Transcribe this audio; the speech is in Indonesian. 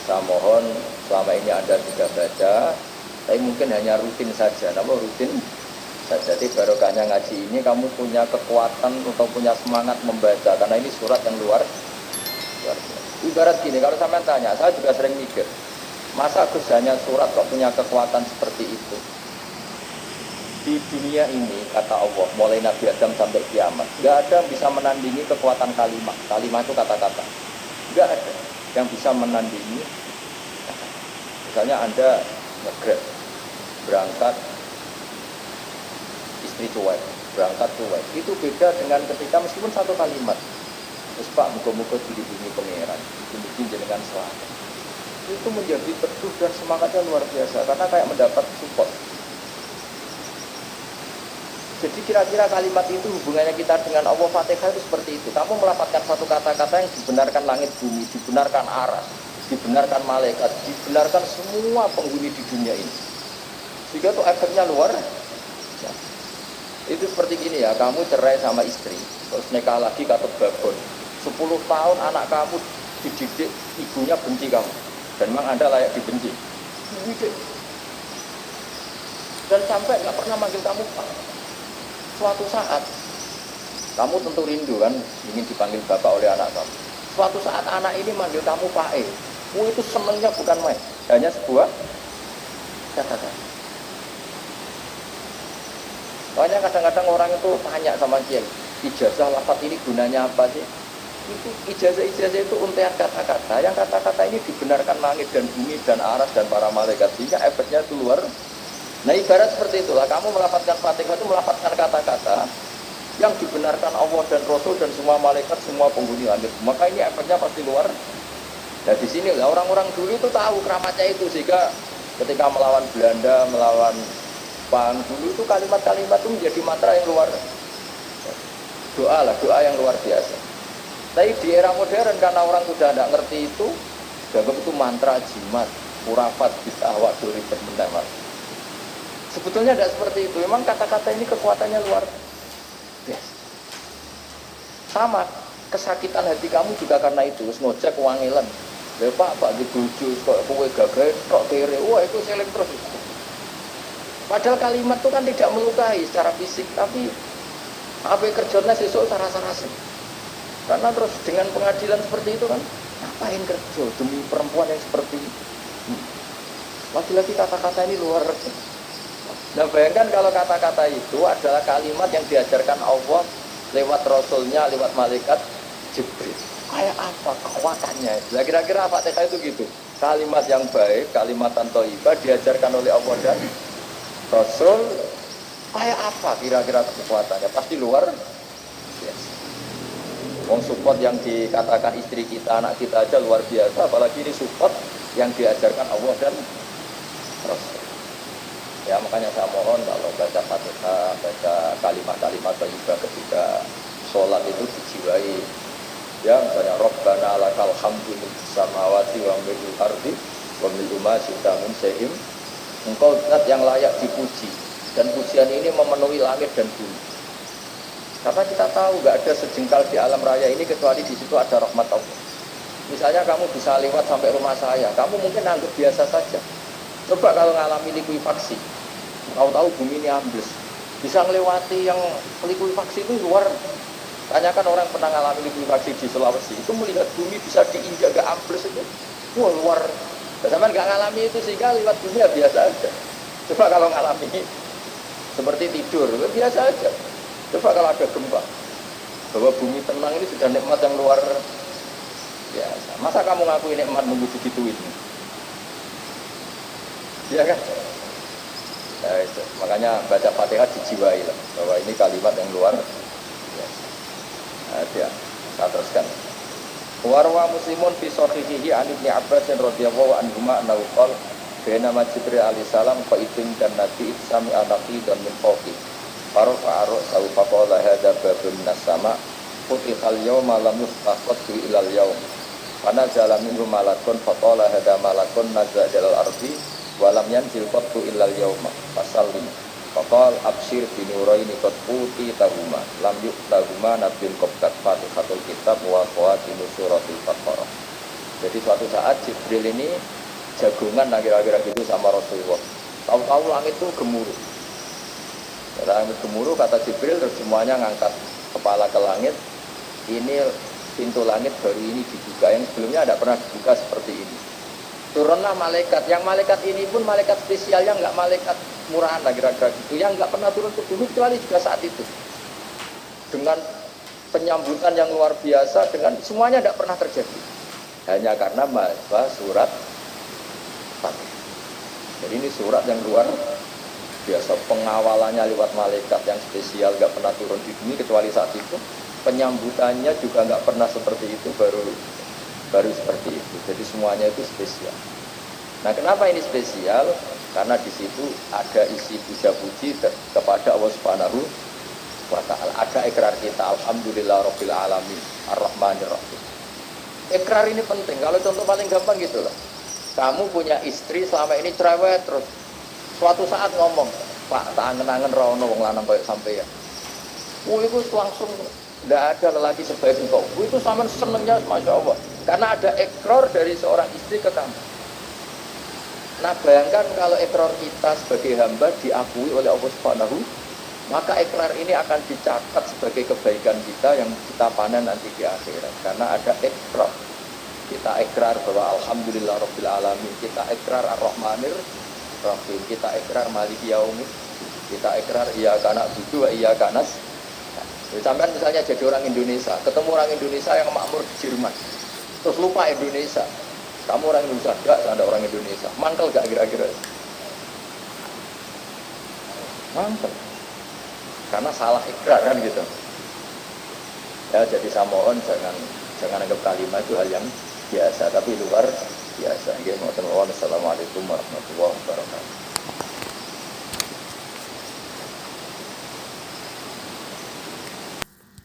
Saya mohon selama ini Anda sudah baca, tapi mungkin hanya rutin saja. Nama rutin saja. Jadi barokahnya ngaji ini kamu punya kekuatan atau punya semangat membaca, karena ini surat yang luar biasa. Ibarat gini, kalau sampean tanya, saya juga sering mikir, masa Gus hanya surat kok punya kekuatan seperti itu? Di dunia ini, kata Allah, mulai Nabi Adam sampai kiamat, nggak ada yang bisa menandingi kekuatan kalimat. Kalimat itu kata-kata. Nggak ada yang bisa menandingi. Misalnya Anda nge-grab, berangkat, istri cuek, berangkat cuek. Itu beda dengan ketika meskipun satu kalimat. Terus Pak, muka-muka dilindungi pangeran, mungkin jenengan selamat. Itu menjadi teduh dan semangatnya luar biasa, karena kayak mendapat support. Jadi kira-kira kalimat itu hubungannya kita dengan Allah, Fatihah itu seperti itu. Kamu melafalkan satu kata-kata yang dibenarkan langit bumi, dibenarkan aras, dibenarkan malaikat, dibenarkan semua penghuni di dunia ini. Sehingga itu efeknya luar. Ya. Itu seperti gini ya, kamu cerai sama istri, terus nikah lagi katut babon. 10 tahun anak kamu dididik, ibunya benci kamu. Dan memang Anda layak dibenci. Dan sampai nggak pernah manggil kamu Pak. Suatu saat, kamu tentu rindu kan, ingin dipanggil bapak oleh anak kamu. Suatu saat anak ini manggil kamu Pak E. Itu senengnya bukan main, hanya sebuah kata-kata. Makanya kadang-kadang orang itu tanya sama kiai, ijazah lafaz ini gunanya apa sih? Itu ijazah-ijazah itu untaian kata-kata, yang kata-kata ini dibenarkan langit dan bumi dan aras dan para malaikat, sehingga efeknya itu luar. Nah ibarat seperti itulah, kamu melafazkan Fatihah itu melafazkan kata-kata yang dibenarkan Allah dan Rasul dan semua malaikat, semua penghuni langit. Maka ini efeknya pasti luar. Nah di sini orang-orang dulu itu tahu keramatnya itu, sehingga ketika melawan Belanda, melawan Jepang dulu itu kalimat-kalimat itu menjadi mantra yang luar. Doa lah, doa yang luar biasa. Tapi di era modern karena orang sudah tidak ngerti itu, dianggap itu mantra, jimat, kurafat, bisa awak duri bermendamat. Sebetulnya tidak seperti itu. Memang kata-kata ini kekuatannya luar biasa. Sama, kesakitan hati kamu juga karena itu. Ngojek wangilan. Pak dibujuk, kok kue gagal, kok kere. Wah itu seling terus. Padahal kalimat itu kan tidak melukai secara fisik, tapi apa kerjanya sesuk rasa-rasa. Karena terus dengan pengadilan seperti itu kan, ngapain kerja demi perempuan yang seperti ini? Lagi-lagi kata-kata ini luar. Nah bayangkan kalau kata-kata itu adalah kalimat yang diajarkan Allah lewat Rasulnya, lewat malaikat Jibril. Kayak apa kekuatannya? Nah, kira-kira Fatihah itu gitu. Kalimat yang baik, kalimatan thayyibah diajarkan oleh Allah dan Rasul. Kayak apa kira-kira kekuatannya? Pasti luar biasa. Wong support yang dikatakan istri kita, anak kita aja luar biasa, apalagi ini support yang diajarkan Allah dan Rasul. Ya makanya saya mohon kalau baca Fatihah, baca kalimat-kalimat thayyibah ketika sholat itu dijiwai. Ya misalnya Rabbana lakal hamdu mil samawati wa mil ardi wa mil ma syi'ta min syai'in. Engkau zat yang layak dipuji, dan pujian ini memenuhi langit dan bumi. Karena kita tahu nggak ada sejengkal di alam raya ini kecuali di situ ada rahmat Allah. Misalnya kamu bisa lewat sampai rumah saya, kamu mungkin anggap biasa saja. Coba kalau ngalami likuifaksi, tahu-tahu bumi ini ambles, bisa melewati yang likuifaksi itu luar. Tanyakan orang pernah ngalami likuifaksi di Sulawesi, itu melihat bumi bisa diinjak gak ambles itu, wah luar. Sama nggak ngalami itu sehingga lewat bumi ya biasa aja. Coba kalau ngalami seperti tidur, biasa aja. Coba kalau ada gempa, bahwa bumi tenang ini sudah nikmat yang luar biasa. Masa kamu ngakui nikmat nunggu digituin? Iya kan? Nah, itu. Makanya baca Fatihah dijiwai lah, bahwa ini kalimat yang luar biasa. Nah, dia, saya teruskan. Warwa muslimun fi sahihihi an Ibnu Abbas radhiyallahu anhuma annahu qala baina Jibril alaihi salam qaidun dan nabi sami anaqi dan min fawqi farofa sawu faqala hadza babun minas sama futihal yawma lam yustaqad ilal yawm Karena jalan minhu malakun faqala hadza malakun nazza jalal ardi walam yanzil qattu illal yauma fasallim faqal absyir bi nuraini qad futi tahuma lam yu'tahuma nabil qabdat fatihatul kitab wa qawatin suratul baqarah. Jadi suatu saat Jibril ini jagungan kira-kira gitu sama Rasulullah. Tahu-tahu langit itu gemuruh. Langit gemuruh kata Jibril terus semuanya ngangkat kepala ke langit. Ini pintu langit baru ini dibuka, yang sebelumnya tidak pernah dibuka seperti ini. Turunlah malaikat, yang malaikat ini pun malaikat spesialnya nggak malaikat murahan kira-kira gitu, yang nggak pernah turun ke bumi kecuali juga saat itu. Dengan penyambutan yang luar biasa, dengan semuanya tidak pernah terjadi. Hanya karena bahwa surat Fatihah. Jadi ini surat yang luar biasa, pengawalannya lewat malaikat yang spesial, nggak pernah turun di bumi kecuali saat itu. Penyambutannya juga nggak pernah seperti itu, baru seperti itu. Jadi semuanya itu spesial. Nah, kenapa ini spesial? Karena di situ ada isi puja-puji kepada Allah Subhanahu wa Ta'ala. Ada ikrar kita, alhamdulillah rabbil alamin, ar-rahmanir rahim. Ikrar ini penting. Kalau contoh paling gampang gitu loh. Kamu punya istri selama ini cerewet terus. Suatu saat ngomong, Pak, tak angen-angen rono wong lanang kayak sampeyan. Itu langsung tidak ada lelaki sebaik engkau. Itu sama senengnya, Masya Allah. Karena ada ikrar dari seorang istri ke kamu. Nah, bayangkan kalau ikrar kita sebagai hamba diakui oleh Allah Subhanahu, maka ikrar ini akan dicatat sebagai kebaikan kita yang kita panen nanti di akhirat. Karena ada ikrar. Kita ikrar bahwa alhamdulillah rabbil alamin. Kita ikrar ar-rahmanir rahim. Kita ikrar maliki yaumid. Kita ikrar iyyaka na'budu wa iyyaka nasta'in. Sampai misalnya jadi orang Indonesia, ketemu orang Indonesia yang makmur di Jerman, terus lupa Indonesia. Kamu orang Indonesia, enggak, saya ada orang Indonesia. Mangkel gak kira-kira? Mangkel. Karena salah ikrar kan gitu. Ya, jadi saya mohon jangan anggap kalimat itu hal yang biasa, tapi luar biasa. Assalamualaikum warahmatullahi wabarakatuh.